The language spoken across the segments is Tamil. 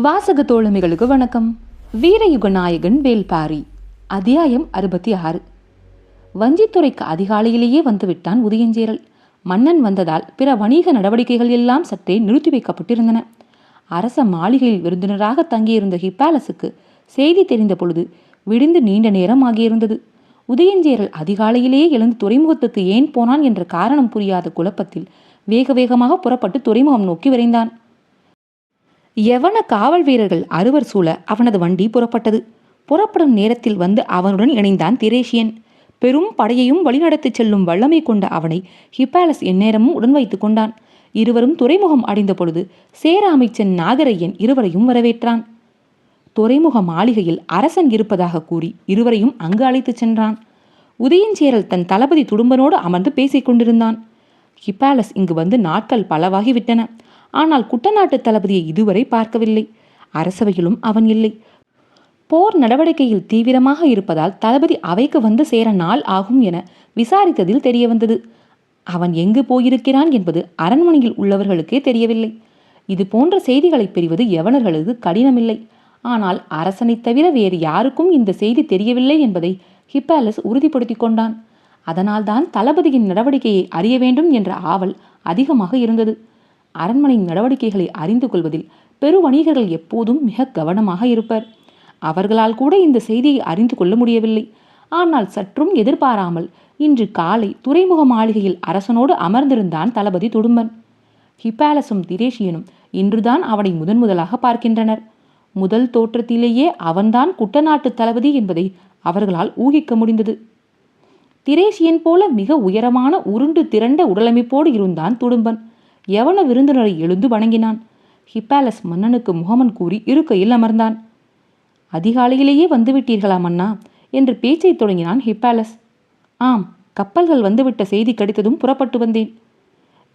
வாசக தோழமைகளுக்கு வணக்கம். வீரயுக நாயகன் வேல்பாரி. அத்தியாயம் 66. வஞ்சித்துறைக்கு அதிகாலையிலேயே வந்துவிட்டான் உதயஞ்சேரல். மன்னன் வந்ததால் பிற வணிக நடவடிக்கைகள் எல்லாம் சற்றே நிறுத்தி வைக்கப்பட்டிருந்தன. அரச மாளிகையில் விருந்தினராக தங்கியிருந்த ஹிப்பாலஸுக்கு செய்தி தெரிந்த பொழுது விடிந்து நீண்ட நேரம் ஆகியிருந்தது. உதயஞ்சேரல் அதிகாலையிலேயே எழுந்து துறைமுகத்துக்கு ஏன் போனான் என்ற காரணம் புரியாத குழப்பத்தில் வேக வேகமாக புறப்பட்டு துறைமுகம் நோக்கி விரைந்தான். யவன காவல் வீரர்கள் 60 சூழ அவனது வண்டி புறப்பட்டது. புறப்படும் நேரத்தில் வந்து அவனுடன் இணைந்தான் திரேஷியன். பெரும் படையையும் வழிநடத்திச் செல்லும் வல்லமை கொண்ட அவனை ஹிப்பாலஸ் எந்நேரமும் உடன் வைத்துக் கொண்டான். இருவரும் துறைமுகம் அடைந்த பொழுது சேர அமைச்சன் நாகரையன் இருவரையும் வரவேற்றான். துறைமுக மாளிகையில் அரசன் இருப்பதாக கூறி இருவரையும் அங்கு அழைத்துச் சென்றான். உதயஞ்சேரல் தன் தளபதி துடும்பனோடு அமர்ந்து பேசிக் கொண்டிருந்தான். ஹிப்பாலஸ் இங்கு வந்து நாட்கள் பலவாகிவிட்டன. ஆனால் குட்டநாட்டு தளபதியை இதுவரை பார்க்கவில்லை. அரசவையிலும் அவன் இல்லை. போர் நடவடிக்கையில் தீவிரமாக இருப்பதால் தளபதி அவைக்கு வந்து சேர நாள் ஆகும் என விசாரித்ததில் தெரிய வந்தது. அவன் எங்கு போயிருக்கிறான் என்பது அரண்மனையில் உள்ளவர்களுக்கே தெரியவில்லை. இது போன்ற செய்திகளை பெறுவது யவனர்களுக்கு கடினமில்லை. ஆனால் அரசனை தவிர வேறு யாருக்கும் இந்த செய்தி தெரியவில்லை என்பதை ஹிப்பாலஸ் உறுதிப்படுத்தி கொண்டான். அதனால்தான் தளபதியின் நடவடிக்கையை அறிய வேண்டும் என்ற ஆவல் அதிகமாக இருந்தது. அரண்மனை நடவடிக்கைகளை அறிந்து கொள்வதில் பெரு வணிகர்கள் எப்போதும் மிக கவனமாக இருப்பர். அவர்களால் கூட இந்த செய்தியை அறிந்து கொள்ள முடியவில்லை. ஆனால் சற்றும் எதிர்பாராமல் இன்று காலை துறைமுக மாளிகையில் அரசனோடு அமர்ந்திருந்தான் தளபதி துடும்பன். ஹிப்பாலஸும் திரேஷியனும் இன்றுதான் அவனை முதன்முதலாக பார்க்கின்றனர். முதல் தோற்றத்திலேயே அவன்தான் குட்டநாட்டு தளபதி என்பதை அவர்களால் ஊகிக்க முடிந்தது. திரேஷியன் போல மிக உயரமான உருண்டு திரண்ட உடலமைப்போடு இருந்தான் துடும்பன். யவன விருந்தினரை எழுந்து வணங்கினான். ஹிப்பாலஸ் மன்னனுக்கு முகமன் கூறி இருக்கையில் அமர்ந்தான். அதிகாலையிலேயே வந்துவிட்டீர்களா மன்னா என்று பேச்சை தொடங்கினான் ஹிப்பாலஸ். ஆம், கப்பல்கள் வந்துவிட்ட செய்தி கிடைத்ததும் புறப்பட்டு வந்தேன்.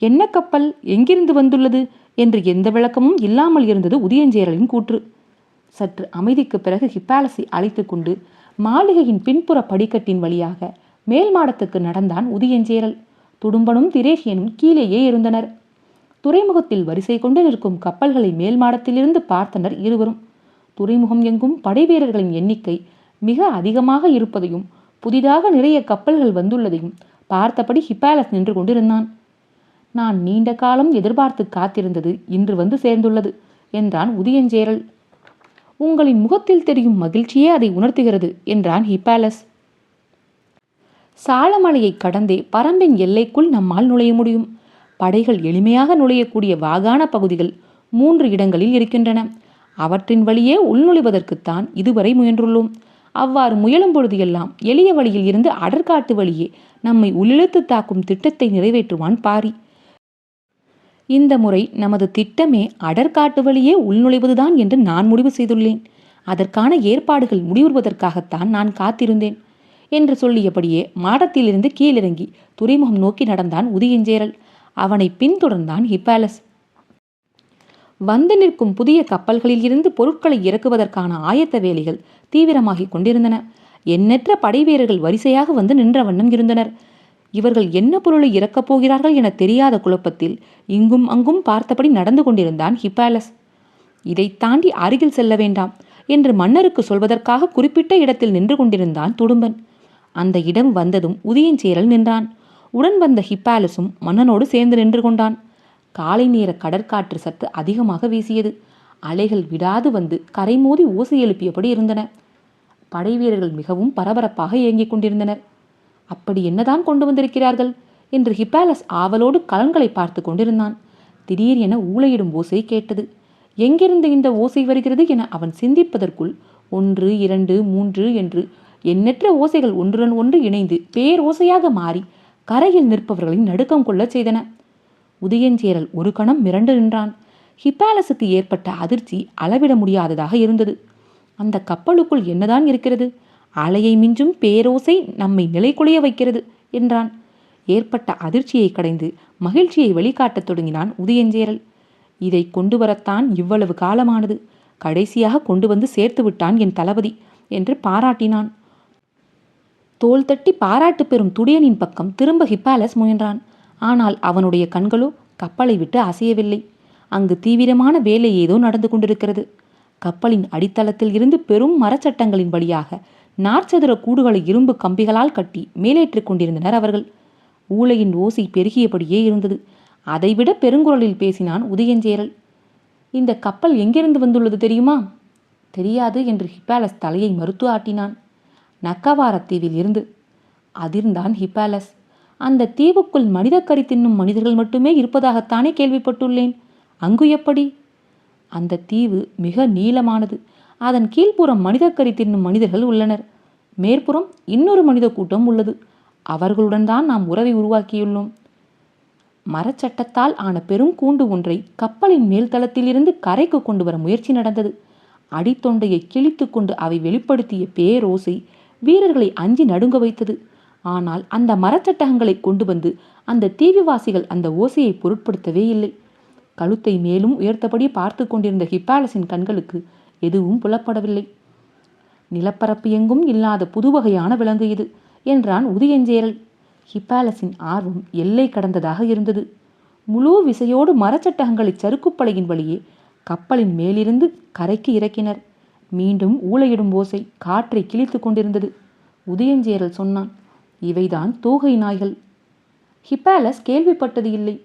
என்ன கப்பல், எங்கிருந்து வந்துள்ளது என்று எந்த விளக்கமும் இல்லாமல் இருந்தது உதயஞ்சேரலின் கூற்று. சற்று அமைதிக்கு பிறகு ஹிப்பாலஸை அழைத்து கொண்டு மாளிகையின் பின்புற படிக்கட்டின் வழியாக மேல் மாடத்துக்கு நடந்தான் உதயஞ்சேரல். துடும்பனும் திரேஷியனும் கீழேயே இருந்தனர். துறைமுகத்தில் வரிசை கொண்டு நிற்கும் கப்பல்களை மேல் மாடத்திலிருந்து பார்த்தனர் இருவரும். துறைமுகம் எங்கும் படை வீரர்களின் எண்ணிக்கை மிக அதிகமாக இருப்பதையும் புதிதாக நிறைய கப்பல்கள் வந்துள்ளதையும் பார்த்தபடி ஹிப்பாலஸ் நின்று கொண்டிருந்தான். நான் நீண்ட காலம் எதிர்பார்த்து காத்திருந்தது இன்று வந்து சேர்ந்துள்ளது என்றான் உதயஞ்சேரல். உங்களின் முகத்தில் தெரியும் மகிழ்ச்சியே அதை உணர்த்துகிறது என்றான் ஹிப்பாலஸ். சாலமலையை கடந்தே பரம்பின் எல்லைக்குள் நம்மால் நுழைய முடியும். படைகள் எளிமையாக நுழையக்கூடிய வாகான பகுதிகள் 3 இடங்களில் இருக்கின்றன. அவற்றின் வழியே உள்நுழைவதற்குத்தான் இதுவரை முயன்றுள்ளோம். அவ்வாறு முயலும் பொழுது எல்லாம் எளிய வழியில் இருந்து அடற்காட்டு வழியே நம்மை உள்ளிழுத்து தாக்கும் திட்டத்தை நிறைவேற்றுவான் பாரி. இந்த முறை நமது திட்டமே அடற்காட்டு வழியே உள்நுழைவதுதான் என்று நான் முடிவு செய்துள்ளேன். அதற்கான ஏற்பாடுகள் முடிவுறுவதற்காகத்தான் நான் காத்திருந்தேன் என்று சொல்லியபடியே மாடத்திலிருந்து கீழிறங்கி துறைமுகம் நோக்கி நடந்தான் உதயஞ்சேரல். அவனை பின்தொடர்ந்தான் ஹிப்பாலஸ். வந்து நிற்கும் புதிய கப்பல்களில் இருந்து பொருட்களை இறக்குவதற்கான ஆயத்த வேலைகள் தீவிரமாகிக் கொண்டிருந்தன. எண்ணற்ற படை வீரர்கள் வரிசையாக வந்து நின்ற வண்ணம் இருந்தனர். இவர்கள் என்ன பொருளை இறக்கப் போகிறார்கள் என தெரியாத குழப்பத்தில் இங்கும் அங்கும் பார்த்தபடி நடந்து கொண்டிருந்தான் ஹிப்பாலஸ். இதை தாண்டி அருகில் செல்ல வேண்டாம் என்று மன்னருக்கு சொல்வதற்காக குறிப்பிட்ட இடத்தில் நின்று கொண்டிருந்தான் துடும்பன். அந்த இடம் வந்ததும் உதயஞ்சேரல் நின்றான். உடன் வந்த ஹிப்பாலஸும் மன்னனோடு சேர்ந்து நின்று கொண்டான். காலை நேர கடற்காற்று சற்று அதிகமாக வீசியது. அலைகள் விடாது வந்து கரை மோதி ஓசை எழுப்பியபடி இருந்தன. படை வீரர்கள் மிகவும் பரபரப்பாக இயங்கிக் கொண்டிருந்தனர். அப்படி என்னதான் கொண்டு வந்திருக்கிறார்கள் என்று ஹிப்பாலஸ் ஆவலோடு கலன்களை பார்த்து கொண்டிருந்தான். திடீரென ஊளையிடும் ஓசை கேட்டது. எங்கிருந்து இந்த ஓசை வருகிறது என அவன் சிந்திப்பதற்குள் 1, 2, 3 என்று எண்ணற்ற ஓசைகள் ஒன்றுடன் ஒன்று இணைந்து பேரோசையாக மாறி கரையில் நிற்பவர்களை நடுக்கம் கொள்ள செய்தன. உதயஞ்சேரல் ஒரு கணம் மிரண்டு நின்றான். ஹிப்பாலஸுக்கு ஏற்பட்ட அதிர்ச்சி அளவிட முடியாததாக இருந்தது. அந்த கப்பலுக்குள் என்னதான் இருக்கிறது? அலையை மிஞ்சும் பேரோசை நம்மை நிலைகுலைய வைக்கிறது என்றான். ஏற்பட்ட அதிர்ச்சியை கடைந்து மகிழ்ச்சியை வெளிக்காட்டத் தொடங்கினான் உதயஞ்சேரல். இதை கொண்டு வரத்தான் இவ்வளவு காலமானது. கடைசியாக கொண்டு வந்து சேர்த்து விட்டான் என் தளபதி என்று பாராட்டினான். தோள் தட்டி பாராட்டு பெறும் துடியனின் பக்கம் திரும்ப ஹிப்பாலஸ் முயன்றான். ஆனால் அவனுடைய கண்களோ கப்பலை விட்டு அசையவில்லை. அங்கு தீவிரமான வேலை ஏதோ நடந்து கொண்டிருக்கிறது. கப்பலின் அடித்தளத்தில் இருந்து பெரும் மரச்சட்டங்களின் வழியாக நாற்சதுர கூடுகளை இரும்பு கம்பிகளால் கட்டி மேலேற்றிக் கொண்டிருந்தனர் அவர்கள். ஊளையின் ஓசை பெருகியபடியே இருந்தது. அதைவிட பெருங்குரலில் பேசினான் உதயஞ்சேரல். இந்த கப்பல் எங்கிருந்து வந்துள்ளது தெரியுமா? தெரியாது என்று ஹிப்பாலஸ் தலையை மறுத்து ஆட்டினான். நக்கவாரத்தீவில் இருந்து. அதிர்ந்தான் ஹிப்பாலஸ். அந்த தீவுக்குள் மனிதக்கறி தின்னும் மனிதர்கள் மட்டுமே இருப்பதாகத்தானே கேள்விப்பட்டுள்ளேன். அங்கு எப்படி? அந்த தீவு மிக நீளமானது. அதன் கீழ்ப்புறம் மனிதக்கறி தின்னும் மனிதர்கள் உள்ளனர். மேற்புறம் இன்னொரு மனித கூட்டம் உள்ளது. அவர்களுடன் தான் நாம் உறவை உருவாக்கியுள்ளோம். மரச்சட்டத்தால் ஆன பெரும் கூண்டு ஒன்றை கப்பலின் மேல்தளத்திலிருந்து கரைக்கு கொண்டு வர முயற்சி நடந்தது. அடித்தொண்டையை கிழித்து கொண்டு அவை வெளிப்படுத்திய பேரோசை வீரர்களை அஞ்சி நடுங்க வைத்தது. ஆனால் அந்த மரச்சட்டகங்களை கொண்டு வந்து அந்த தீவிவாசிகள் அந்த ஓசையை பொருட்படுத்தவே இல்லை. கழுத்தை மேலும் உயர்த்தபடி பார்த்து கொண்டிருந்த ஹிப்பாலஸின் கண்களுக்கு எதுவும் புலப்படவில்லை. நிலப்பரப்பு எங்கும் இல்லாத புதுவகையான விலங்கு இது என்றான் உதயஞ்சேரல். ஹிப்பாலஸின் ஆர்வம் எல்லை கடந்ததாக இருந்தது. முழு விசையோடு மரச்சட்டகங்களை சறுக்குப்பலையின் வழியே கப்பலின் மேலிருந்து கரைக்கு இறக்கினர். மீண்டும் ஊளையிடும் ஓசை காற்றை கிழித்து கொண்டிருந்தது. உதயஞ்சேரல் சொன்னான், இவைதான் தோகை நாய்கள். ஹிப்பாலஸ் கேள்விப்பட்டது இல்லை.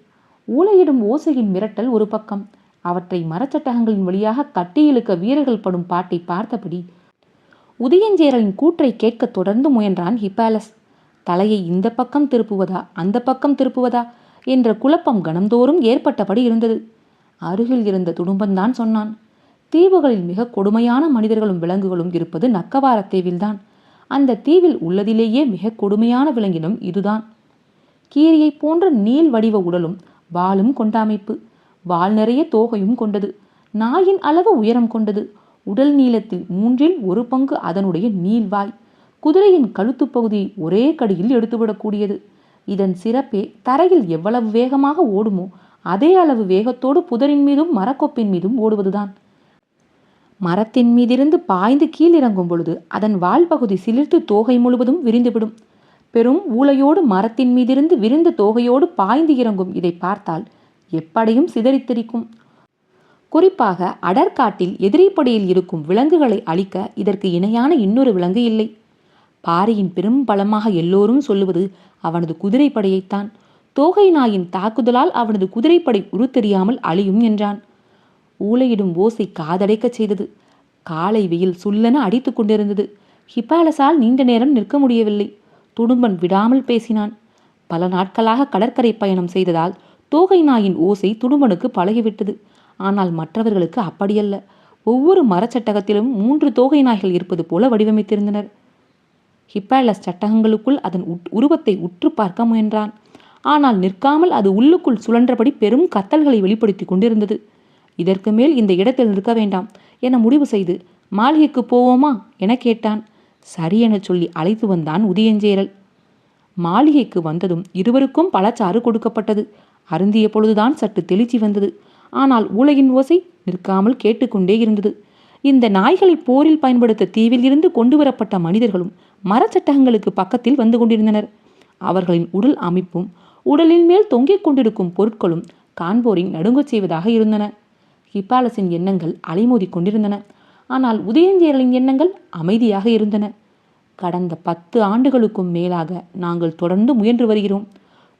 ஊளையிடும் ஓசையின் மிரட்டல் ஒரு பக்கம். அவற்றை மரச்சட்டகங்களின் வழியாக கட்டி இழுக்க வீரர்கள் படும் பாட்டை பார்த்தபடி உதயஞ்சேரலின் கூற்றை கேட்க தொடர்ந்து முயன்றான் ஹிப்பாலஸ். தலையை இந்த பக்கம் திருப்புவதா அந்த பக்கம் திருப்புவதா என்ற குழப்பம் கணந்தோறும் ஏற்பட்டபடி இருந்தது. அருகில் இருந்த துடும்பன்தான் சொன்னான், தீவுகளில் மிக கொடுமையான மனிதர்களும் விலங்குகளும் இருப்பது நக்கவாரத்தீவில்தான். அந்த தீவில் உள்ளதிலேயே மிக கொடுமையான விலங்கினம் இதுதான். கீரியை போன்ற நீள் வடிவ உடலும் வாலும் கொண்ட அமைப்பு. வால் நிறைய தோகையும் கொண்டது. நாயின் அளவு உயரம் கொண்டது. உடல் நீளத்தில் 1/3 அதனுடைய நீள்வாய். குதிரையின் கழுத்து பகுதியை ஒரே கடியில் எடுத்துவிடக்கூடியது. இதன் சிறப்பே தரையில் எவ்வளவு வேகமாக ஓடுமோ அதே அளவு வேகத்தோடு புதரின் மீதும் மரக்கொப்பின் மீதும் ஓடுவதுதான். மரத்தின் மீதிருந்து பாய்ந்து கீழிறங்கும் பொழுது அதன் வால் பகுதி சிலிர்த்து தோகை முழுவதும் விரிந்துவிடும். பெரும் ஊளையோடு மரத்தின் மீதிருந்து விரிந்த தோகையோடு பாய்ந்து இறங்கும் இதை பார்த்தால் எப்படியும் சிதறித்திரிக்கும். குறிப்பாக அடற்காட்டில் எதிரிப்படையில் இருக்கும் விலங்குகளை அழிக்க இதற்கு இணையான இன்னொரு விலங்கு இல்லை. பாரியின் பெரும் பலமாக எல்லோரும் சொல்லுவது அவனது குதிரைப்படையைத்தான். தோகை நாயின் தாக்குதலால் அவனது குதிரைப்படை உருத்தெரியாமல் அழியும் என்றான். ஊளையிடும் ஓசை காதடைக்கச் செய்தது. காலை வெயில் சுல்லென அடித்து கொண்டிருந்தது. ஹிப்பாலஸால் நீண்ட நேரம் நிற்க முடியவில்லை. துடும்பன் விடாமல் பேசினான். பல நாட்களாக கடற்கரை பயணம் செய்ததால் தோகை நாயின் ஓசை துடும்பனுக்கு பழகிவிட்டது. ஆனால் மற்றவர்களுக்கு அப்படியல்ல. ஒவ்வொரு மரச்சட்டகத்திலும் 3 தோகை நாய்கள் இருப்பது போல வடிவமைத்திருந்தனர். ஹிப்பாலஸ் சட்டகங்களுக்குள் அதன் உருவத்தை உற்று பார்க்க முயன்றான். ஆனால் நிற்காமல் அது உள்ளுக்குள் சுழன்றபடி பெரும் கத்தல்களை வெளிப்படுத்தி கொண்டிருந்தது. இதற்கு மேல் இந்த இடத்தில் நிற்க வேண்டாம் என முடிவு செய்து மாளிகைக்கு போவோமா என கேட்டான். சரி என சொல்லி அழைத்து வந்தான் உதயஞ்சேரல். மாளிகைக்கு வந்ததும் இருவருக்கும் பழச்சாறு கொடுக்கப்பட்டது. அருந்திய பொழுதுதான் சற்று தெளிச்சி வந்தது. ஆனால் ஊளையின் ஓசை நிற்காமல் கேட்டுக்கொண்டே இருந்தது. இந்த நாய்களை போரில் பயன்படுத்த தீவில் இருந்து கொண்டு வரப்பட்ட மனிதர்களும் மரச்சட்டகங்களுக்கு பக்கத்தில் வந்து கொண்டிருந்தனர். அவர்களின் உடல் அமைப்பும் உடலின் மேல் தொங்கிக் கொண்டிருக்கும் பொருட்களும் காண்போரின் நடுங்கச் செய்வதாக இருந்தன. ஹிப்பாலஸின் எண்ணங்கள் அலைமோதி கொண்டிருந்தன. ஆனால் உதயஞ்சேரலின் எண்ணங்கள் அமைதியாக இருந்தன. கடந்த 10 ஆண்டுகளுக்கும் மேலாக நாங்கள் தொடர்ந்து முயன்று வருகிறோம்.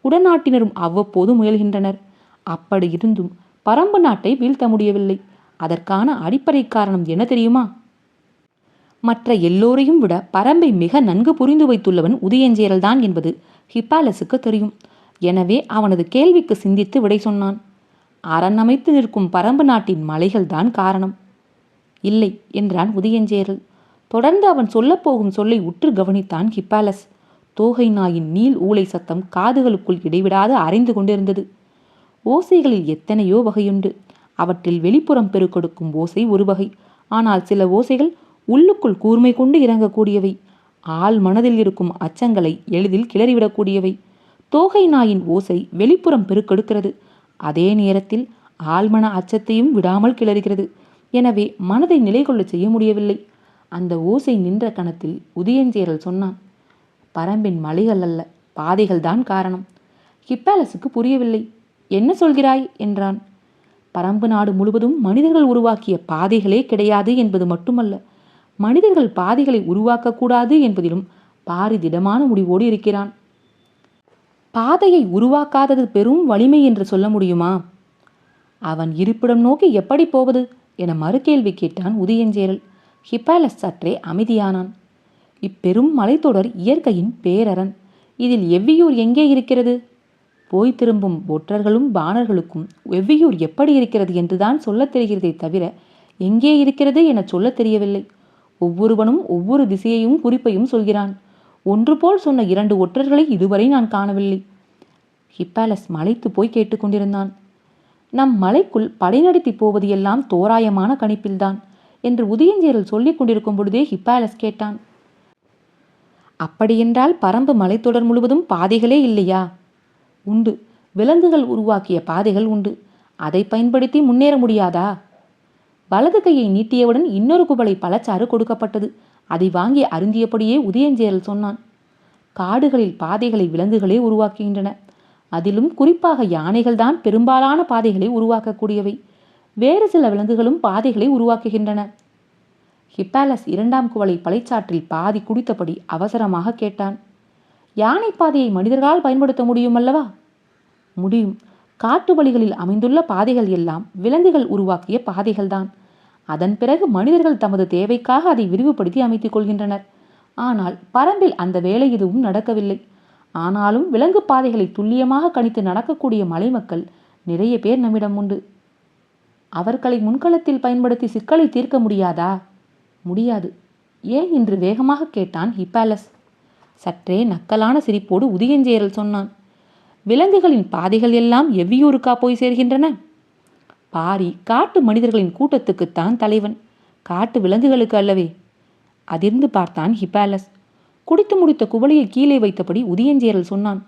உடனாட்டினரும் அவ்வப்போது முயல்கின்றனர். அப்படி இருந்தும் பரம்பு நாட்டை வீழ்த்த முடியவில்லை. அதற்கான அடிப்படை காரணம் என்ன தெரியுமா? மற்ற எல்லோரையும் விட பரம்பை மிக நன்கு புரிந்து வைத்துள்ளவன் உதயஞ்சேரல் தான் என்பது ஹிப்பாலஸுக்கு தெரியும். எனவே அவனது கேள்விக்கு சிந்தித்து விடை சொன்னான். அரணமைத்து நிற்கும் பரம்பு நாட்டின் மலைகள் தான் காரணம். இல்லை என்றான் உதயஞ்சேரல். தொடர்ந்து அவன் சொல்லப்போகும் சொல்லை உற்று கவனித்தான் ஹிப்பாலஸ். தோகை நாயின் நீள் ஊளை சத்தம் காதுகளுக்குள் இடைவிடாது அரைந்து கொண்டிருந்தது. ஓசைகளில் எத்தனையோ வகையுண்டு. அவற்றில் வெளிப்புறம் பெருக்கொடுக்கும் ஓசை ஒரு வகை. ஆனால் சில ஓசைகள் உள்ளுக்குள் கூர்மை கொண்டு இறங்கக்கூடியவை. ஆள் மனதில் இருக்கும் அச்சங்களை எளிதில் கிளறிவிடக்கூடியவை. தோகை நாயின் ஓசை வெளிப்புறம் பெருக்கெடுக்கிறது. அதே நேரத்தில் ஆழ்மன அச்சத்தையும் விடாமல் கிளறுகிறது. எனவே மனதை நிலை கொள்ள செய்ய முடியவில்லை. அந்த ஓசை நின்ற கணத்தில் உதயஞ்சேரல் சொன்னான், பரம்பின் மலைகள் அல்ல, பாதைகள் தான் காரணம். ஹிப்பாலஸுக்கு புரியவில்லை. என்ன சொல்கிறாய் என்றான். பரம்பு நாடு முழுவதும் மனிதர்கள் உருவாக்கிய பாதைகளே கிடையாது என்பது மட்டுமல்ல, மனிதர்கள் பாதைகளை உருவாக்கக்கூடாது என்பதிலும் பாரி திடமான முடிவோடு இருக்கிறான். பாதையை உருவாக்காதது பெரும் வலிமை என்று சொல்ல முடியுமா? அவன் இருப்பிடம் நோக்கி எப்படி போவது என மறுகேள்வி கேட்டான் உதயஞ்சேரல். ஹிப்பாலஸ் சற்றே அமைதியானான். இப்பெரும் மலைத்தொடர் இயற்கையின் பேரரண். இதில் எவ்வியூர் எங்கே இருக்கிறது? போய் திரும்பும் ஒற்றர்களும் பாணர்களுக்கும் எவ்வியூர் எப்படி இருக்கிறது என்றுதான் சொல்லத் தெரிகிறதே தவிர எங்கே இருக்கிறது என சொல்லத் தெரியவில்லை. ஒவ்வொருவனும் ஒவ்வொரு திசையையும் குறிப்பையும் சொல்கிறான். ஒன்று போல் சொன்ன 2 ஒற்றர்களை இதுவரை நான் காணவில்லை. ஹிப்பாலஸ் மலைத்து போய் கேட்டுக்கொண்டிருந்தான். நம் மலைக்குள் படை நடத்தி போவது எல்லாம் தோராயமான கணிப்பில்தான் என்று உதயஞ்சேரல் சொல்லிக் கொண்டிருக்கும் பொழுதே ஹிப்பாலஸ் கேட்டான். அப்படியென்றால் பரம்பு மலைத்தொடர் முழுவதும் பாதைகளே இல்லையா? உண்டு. விலங்குகள் உருவாக்கிய பாதைகள் உண்டு. அதை பயன்படுத்தி முன்னேற முடியாதா? வலது கையை நீட்டியவுடன் இன்னொரு குவளை பழச்சாறு கொடுக்கப்பட்டது. அதை வாங்கி அருந்தியபடியே உதயஞ்சேரல் சொன்னான். காடுகளில் பாதைகளை விலங்குகளே உருவாக்குகின்றன. அதிலும் குறிப்பாக யானைகள்தான் பெரும்பாலான பாதைகளை உருவாக்கக்கூடியவை. வேறு சில விலங்குகளும் பாதைகளை உருவாக்குகின்றன. ஹிப்பாலஸ் 2ஆம் குவளை பழைச்சாற்றில் பாதி குடித்தபடி அவசரமாக கேட்டான். யானை பாதையை மனிதர்களால் பயன்படுத்த முடியும் அல்லவா? முடியும். காட்டு வழிகளில் அமைந்துள்ள பாதைகள் எல்லாம் விலங்குகள் உருவாக்கிய பாதைகள்தான். அதன் பிறகு மனிதர்கள் தமது தேவைக்காக அதை விரிவுபடுத்தி அமைத்துக் கொள்கின்றனர். ஆனால் பரம்பில் அந்த வேலை எதுவும் நடக்கவில்லை. ஆனாலும் விலங்கு பாதைகளை துல்லியமாக கணித்து நடக்கக்கூடிய மலை மக்கள் நிறைய பேர் நம்மிடம் உண்டு. அவர்களை முன்களத்தில் பயன்படுத்தி சிக்கலை தீர்க்க முடியாதா? முடியாது. ஏன் என்று வேகமாக கேட்டான் ஹிப்பாலஸ். சற்றே நக்கலான சிரிப்போடு உதயஞ்சேரல் சொன்னான். விலங்குகளின் பாதைகள் எல்லாம் எவ்வியூருக்கா போய் சேர்கின்றன? பாரி காட்டு மனிதர்களின் கூட்டத்துக்குத்தான் தலைவன், காட்டு விலங்குகளுக்கு அல்லவே. அதிர்ந்து பார்த்தான் ஹிப்பாலஸ். குடித்து முடித்த குவளையை கீழே வைத்தபடி உதயஞ்சேரல் சொன்னான்.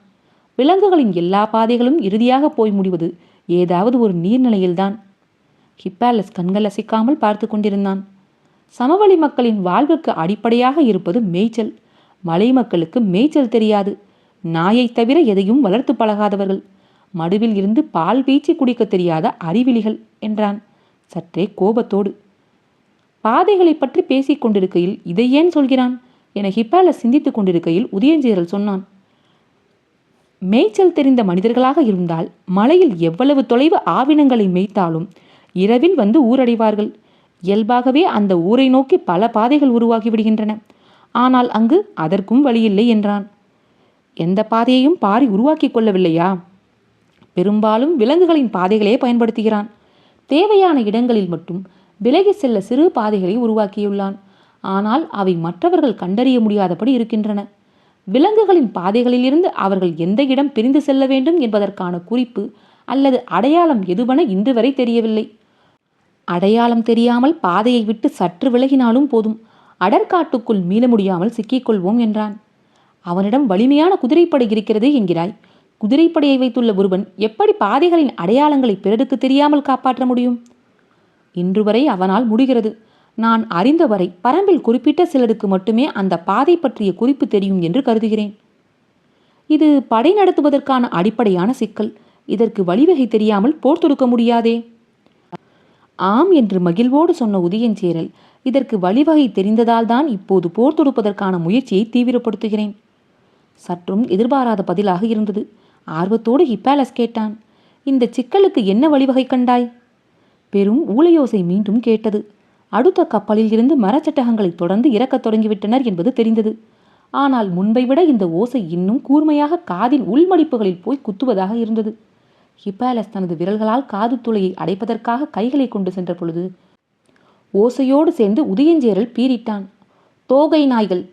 விலங்குகளின் எல்லா பாதைகளும் இறுதியாக போய் முடிவது ஏதாவது ஒரு நீர்நிலையில்தான். ஹிப்பாலஸ் கண்கள் அசைக்காமல் பார்த்து கொண்டிருந்தான். சமவெளி மக்களின் வாழ்வுக்கு அடிப்படையாக இருப்பது மேய்ச்சல். மலை மக்களுக்கு மேய்ச்சல் தெரியாது. நாயை தவிர எதையும் வளர்த்து பழகாதவர்கள். மடுவில் இருந்து பால் பீச்சி குடிக்க தெரியாத அறிவிலிகள் என்றான் சற்றே கோபத்தோடு. பாதைகளை பற்றி பேசிக் கொண்டிருக்கையில் இதை ஏன் சொல்கிறான் என ஹிப்பாலஸ் சிந்தித்துக் கொண்டிருக்கையில் உதயஞ்சேரல் சொன்னான். மேய்ச்சல் தெரிந்த மனிதர்களாக இருந்தால் மலையில் எவ்வளவு தொலைவு ஆவினங்களை மேய்த்தாலும் இரவில் வந்து ஊரடைவார்கள். இயல்பாகவே அந்த ஊரை நோக்கி பல பாதைகள் உருவாகிவிடுகின்றன. ஆனால் அங்கு அதற்கும் வழியில்லை என்றான். எந்த பாதையையும் பாரி உருவாக்கி கொள்ளவில்லையா? பெரும்பாலும் விலங்குகளின் பாதைகளே பயன்படுத்துகிறான். தேவையான இடங்களில் மட்டும் விலகி செல்ல சிறு பாதைகளை உருவாக்கியுள்ளான். ஆனால் அவை மற்றவர்கள் கண்டறிய முடியாதபடி இருக்கின்றன. விலங்குகளின் பாதைகளிலிருந்து அவர்கள் எந்த இடம் பிரிந்து செல்ல வேண்டும் என்பதற்கான குறிப்பு அல்லது அடையாளம் எதுவென இன்று வரை தெரியவில்லை. அடையாளம் தெரியாமல் பாதையை விட்டு சற்று விலகினாலும் போதும், அடற்காட்டுக்குள் மீள முடியாமல் சிக்கிக்கொள்வோம் என்றான். அவனிடம் வலிமையான குதிரைப்படை இருக்கிறது என்கிறாய். குதிரைப்படையை வைத்துள்ள ஒருவன் எப்படி பாதைகளின் அடையாளங்களை பிறருக்கு தெரியாமல் காப்பாற்ற முடியும்? இன்று வரை அவனால் முடிகிறது. நான் அறிந்தவரை பரம்பில் குறிப்பிட்ட சிலருக்கு மட்டுமே அந்த பாதை பற்றிய குறிப்பு தெரியும் என்று கருதுகிறேன். இது படை நடத்துவதற்கான அடிப்படையான சிக்கல். இதற்கு வழிவகை தெரியாமல் போர் தொடுக்க முடியாதே. ஆம் என்று மகிழ்வோடு சொன்ன உதயஞ்சேரல், இதற்கு வழிவகை தெரிந்ததால் தான் இப்போது போர் தொடுப்பதற்கான முயற்சியை தீவிரப்படுத்துகிறேன். சற்றும் எதிர்பாராத பதிலாக இருந்தது. ஆர்வத்தோடு ஹிப்பாலஸ் கேட்டான். இந்த சிக்கலுக்கு என்ன வழிவகை கண்டாய்? பெரும் ஊளையோசை மீண்டும் கேட்டது. அடுத்த கப்பலில் இருந்து மரச்சட்டகங்களை தொடர்ந்து இறக்கத் தொடங்கிவிட்டனர் என்பது தெரிந்தது. ஆனால் முன்பை விட இந்த ஓசை இன்னும் கூர்மையாக காதின் உள்மடிப்புகளில் போய் குத்துவதாக இருந்தது. ஹிப்பாலஸ் தனது விரல்களால் காது துளையை அடைப்பதற்காக கைகளை கொண்டு சென்ற பொழுது ஓசையோடு சேர்ந்து உதயஞ்சேரல் பீறிட்டான். தோகை நாய்கள்!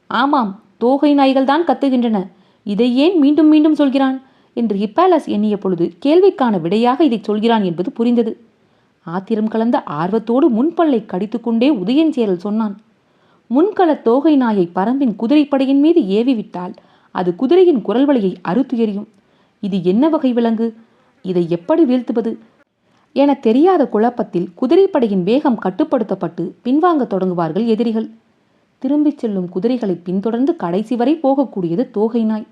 ஆமாம், தோகை நாய்கள் தான் கத்துகின்றன. இதை ஏன் மீண்டும் மீண்டும் சொல்கிறான் என்று ஹிப்பாலஸ் எண்ணிய பொழுது கேள்விக்கான விடையாக இதை சொல்கிறான் என்பது புரிந்தது. ஆத்திரம் கலந்த ஆர்வத்தோடு முன்பல்லை கடித்துக்கொண்டே உதயஞ்சேரல் சொன்னான். முன்கள தோகை நாயை பரம்பின் குதிரைப்படையின் மீது ஏவிவிட்டால் அது குதிரையின் குரல் வழியை அறுத்து எறியும். இது என்ன வகை விலங்கு? இதை எப்படி வீழ்த்துவது என தெரியாத குழப்பத்தில் குதிரைப்படையின் வேகம் கட்டுப்படுத்தப்பட்டு பின்வாங்க தொடங்குவார்கள் எதிரிகள். திரும்பிச் செல்லும் குதிரைகளை பின்தொடர்ந்து கடைசி வரை போகக்கூடியது தோகை நாய்.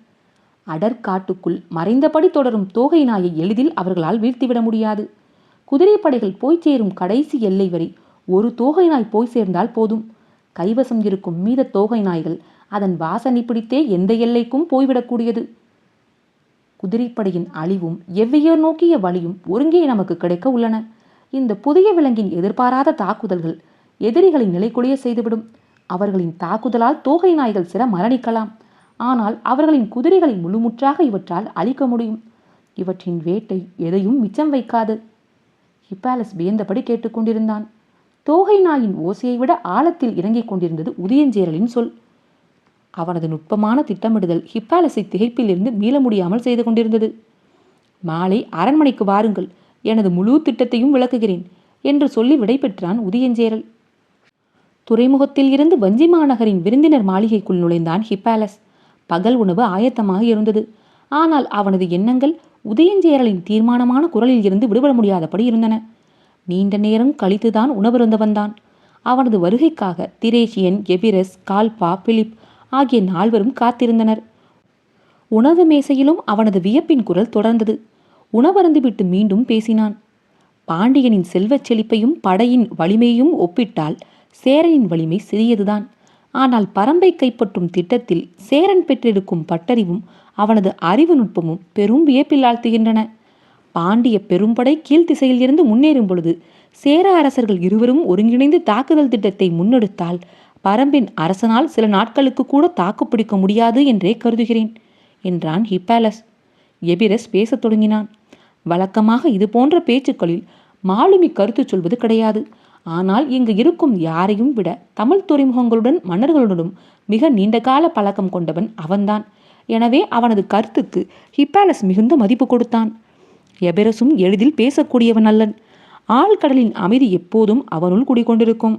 அடற்காட்டுக்குள் மறைந்தபடி தொடரும் தோகை நாயை எளிதில் அவர்களால் வீழ்த்திவிட முடியாது. குதிரைப்படைகள் போய் சேரும் கடைசி எல்லை வரை ஒரு தோகை நாய் போய் சேர்ந்தால் போதும். கைவசம் இருக்கும் மீத தோகை நாய்கள் அதன் வாசனை பிடித்தே எந்த எல்லைக்கும் போய்விடக்கூடியது. குதிரைப்படையின் அழிவும் எவ்வையோ நோக்கிய வழியும் ஒருங்கே நமக்கு கிடைக்க உள்ளன. இந்த புதிய விலங்கின் எதிர்பாராத தாக்குதல்கள் எதிரிகளை நிலைக்குலைய செய்துவிடும். அவர்களின் தாக்குதலால் தோகை நாய்கள் சில மரணிக்கலாம். ஆனால் அவர்களின் குதிரைகளை முழுமுற்றாக இவற்றால் அழிக்க முடியும். இவற்றின் வேட்டை எதையும் மிச்சம் வைக்காது. ஹிப்பாலஸ் வியந்தபடி கேட்டுக்கொண்டிருந்தான். தோகை நாயின் ஓசையை விட ஆழத்தில் இறங்கிக் கொண்டிருந்தது உதயஞ்சேரலின் சொல். அவனது நுட்பமான திட்டமிடுதல் ஹிப்பாலஸை திகைப்பிலிருந்து மீள முடியாமல் செய்து கொண்டிருந்தது. மாலை அரண்மனைக்கு வாருங்கள், எனது முழு திட்டத்தையும் விளக்குகிறேன் என்று சொல்லி விடை பெற்றான் உதயஞ்சேரல். துறைமுகத்தில் இருந்து வஞ்சி மாநகரின் விருந்தினர் மாளிகைக்குள் நுழைந்தான் ஹிப்பாலஸ். பகல் உணவு ஆயத்தமாக இருந்தது. ஆனால் அவனது எண்ணங்கள் உதயஞ்சேரலின் தீர்மானமான குரலில் இருந்து விடுபட முடியாதபடி இருந்தன. நீண்ட நேரம் கழித்துதான் உணவருந்த வந்தான். அவனது வருகைக்காக திரேஷியன், எபிரஸ், கால்பா, பிலிப் ஆகிய 4 காத்திருந்தனர். உணவு மேசையிலும் அவனது வியப்பின் குரல் தொடர்ந்தது. உணவருந்துவிட்டு மீண்டும் பேசினான். பாண்டியனின் செல்வச் செழிப்பையும் படையின் வலிமையையும் ஒப்பிட்டால் சேரனின் வலிமை சிறியதுதான். ஆனால் பரம்பை கைப்பற்றும் திட்டத்தில் சேரன் பெற்றிருக்கும் பட்டறிவும் அவனது அறிவு நுட்பமும் பெரும் வியப்பில் ஆழ்த்துகின்றன. பாண்டிய பெரும்படை கீழ்த்திசையில் இருந்து முன்னேறும் பொழுது சேர அரசர்கள் இருவரும் ஒருங்கிணைந்து தாக்குதல் திட்டத்தை முன்னெடுத்தால் பரம்பின் அரசனால் சில நாட்களுக்கு கூட தாக்குப்பிடிக்க முடியாது என்றே கருதுகிறேன் என்றான் ஹிப்பாலஸ். எபிரஸ் பேசத் தொடங்கினான். வழக்கமாக இது போன்ற பேச்சுக்களில் மாலுமி கருத்து சொல்வது கிடையாது. ஆனால் இங்கு இருக்கும் யாரையும் விட தமிழ் துறைமுகங்களுடன் மன்னர்களுடனும் மிக நீண்டகால பழக்கம் கொண்டவன் அவன்தான். எனவே அவனது கருத்துக்கு ஹிப்பாலஸ் மிகுந்த மதிப்பு கொடுத்தான். எபிரஸும் எளிதில் பேசக்கூடியவன் அல்லன். ஆழ்கடலின் அமைதி எப்போதும் அவனுள் குடிக்கொண்டிருக்கும்.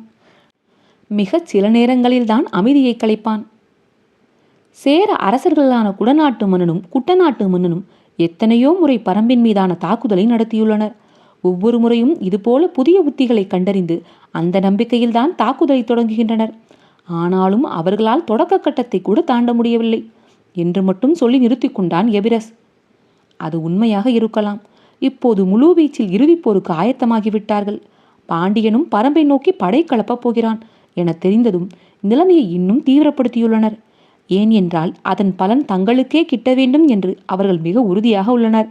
மிகச் சில நேரங்களில்தான் அமைதியை கலைப்பான். சேர அரசர்களான குடநாட்டு மன்னனும் குட்டநாட்டு மன்னனும் எத்தனையோ முறை பரம்பின் மீதான தாக்குதலை நடத்தியுள்ளனர். ஒவ்வொரு முறையும் இதுபோல புதிய உத்திகளை கண்டறிந்து அந்த நம்பிக்கையில்தான் தாக்குதலை தொடங்குகின்றனர். ஆனாலும் அவர்களால் தொடக்க கட்டத்தை கூட தாண்ட முடியவில்லை என்று மட்டும் சொல்லி நிறுத்தி கொண்டான் எபிரஸ். அது உண்மையாக இருக்கலாம். இப்போது முழு வீச்சில் இறுதிப் போருக்கு ஆயத்தமாகிவிட்டார்கள். பாண்டியனும் பரம்பை நோக்கி படை கலப்பப் போகிறான் என தெரிந்ததும் நிலைமையை இன்னும் தீவிரப்படுத்தியுள்ளனர். ஏன் என்றால் அதன் பலன் தங்களுக்கே கிட்ட வேண்டும் என்று அவர்கள் மிக உறுதியாக உள்ளனர்.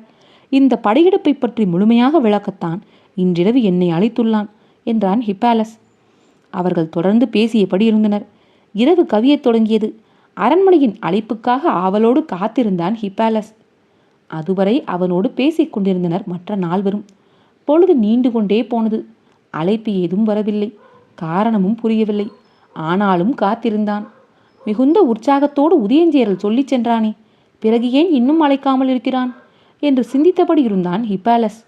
இந்த படையெடுப்பை பற்றி முழுமையாக விளக்கத்தான் இன்றிரவு என்னை அழைத்துள்ளான் என்றான் ஹிப்பாலஸ். அவர்கள் தொடர்ந்து பேசியபடி இருந்தனர். இரவு கவியத் தொடங்கியது. அரண்மனையின் அழைப்புக்காக ஆவலோடு காத்திருந்தான் ஹிப்பாலஸ். அதுவரை அவனோடு பேசிக் கொண்டிருந்தனர் மற்ற 4. பொழுது நீண்டு கொண்டே போனது. அழைப்பு ஏதும் வரவில்லை. காரணமும் புரியவில்லை. ஆனாலும் காத்திருந்தான். மிகுந்த உற்சாகத்தோடு உதயஞ்சேரல் சொல்லிச் சென்றானே, பிறகு ஏன் இன்னும் அழைக்காமல் இருக்கிறான் என்று சிந்தித்தபடி இருந்தான் ஹிப்பாலஸ்.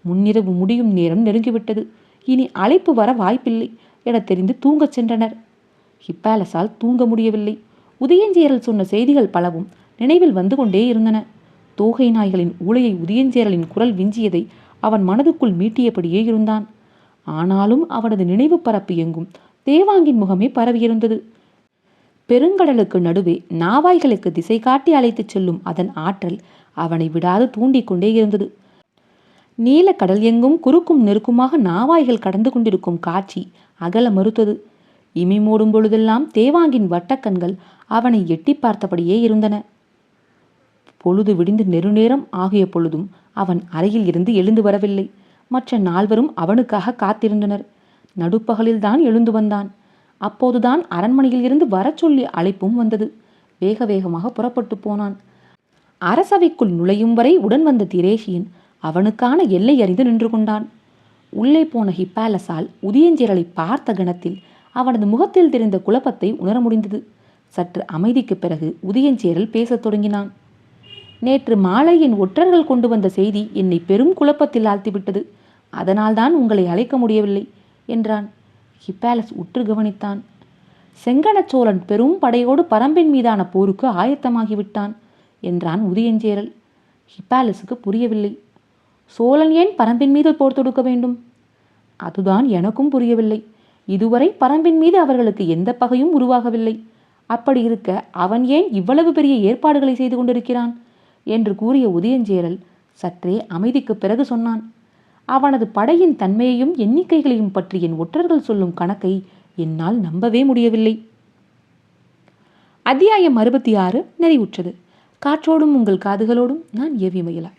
முன்னிரவு முடியும் நேரம் நெருங்கிவிட்டது. இனி அழைப்பு வர வாய்ப்பில்லை என தெரிந்து தூங்கச் சென்றனர். ஹிப்பாலஸால் தூங்க முடியவில்லை. உதயஞ்சேரல் சொன்ன செய்திகள் பலவும் நினைவில் வந்து கொண்டே இருந்தன. தோகை நாய்களின் ஊளையை உதயஞ்சேரலின் குரல் விஞ்சியதை அவன் மனதுக்குள் மீட்டியபடியே இருந்தான். ஆனாலும் அவனது நினைவு பரப்பு எங்கும் தேவாங்கின் முகமே பரவியிருந்தது. பெருங்கடலுக்கு நடுவே நாவாய்களுக்கு திசை காட்டி அழைத்துச் செல்லும் அதன் ஆற்றல் அவனை விடாது தூண்டிக்கொண்டே இருந்தது. நீலக்கடல் எங்கும் குறுக்கும் நெருக்குமாக நாவாய்கள் கடந்து கொண்டிருக்கும் காட்சி அகல மறுத்தது. இமை மூடும் பொழுதெல்லாம் தேவாங்கின் வட்டக்கண்கள் அவனை எட்டி பார்த்தபடியே இருந்தன. பொழுது விடிந்து நெருநேரம் ஆகிய பொழுதும் அவன் அறையில் இருந்து எழுந்து வரவில்லை. மற்ற 4 அவனுக்காக காத்திருந்தனர். நடுப்பகலில்தான் எழுந்து வந்தான். அப்போதுதான் அரண்மனையில் இருந்து வரச் சொல்லி அழைப்பும் வந்தது. வேக வேகமாக புறப்பட்டு போனான். அரசவைக்குள் நுழையும் வரை உடன் வந்த திரேஷியன் அவனுக்கான எல்லை அறிந்து நின்று கொண்டான். உள்ளே போன ஹிப்பாலஸால் உதயஞ்சேரலை பார்த்த கணத்தில் அவனது முகத்தில் தெரிந்த குழப்பத்தை உணர முடிந்தது. சற்று அமைதிக்கு பிறகு உதயஞ்சேரல் பேசத் தொடங்கினான். நேற்று மாலை என் ஒற்றர்கள் கொண்டு வந்த செய்தி என்னை பெரும் குழப்பத்தில் ஆழ்த்திவிட்டது. அதனால்தான் உங்களை அழைக்க முடியவில்லை என்றான். ஹிப்பாலஸ் உற்று கவனித்தான். செங்கணச்சோழன் பெரும் படையோடு பரம்பின் மீதான போருக்கு ஆயத்தமாகிவிட்டான் என்றான் உதயஞ்சேரல். ஹிப்பாலஸுக்கு புரியவில்லை. சோழன் ஏன் பரம்பின் மீது போர் தொடுக்க வேண்டும்? அதுதான் எனக்கும் புரியவில்லை. இதுவரை பரம்பின் மீது அவர்களுக்கு எந்த பகையும் உருவாகவில்லை. அப்படி இருக்க அவன் ஏன் இவ்வளவு பெரிய ஏற்பாடுகளை செய்து கொண்டிருக்கிறான் என்று கூறிய உதயஞ்சேரல் சற்றே அமைதிக்கு பிறகு சொன்னான். அவனது படையின் தன்மையையும் எண்ணிக்கைகளையும் பற்றி என் ஒற்றர்கள் சொல்லும் கணக்கை என்னால் நம்பவே முடியவில்லை. அத்தியாயம் 66 நிறைவுற்றது. காற்றோடும் உங்கள் காதுகளோடும் நான் ஏவி மயிலா.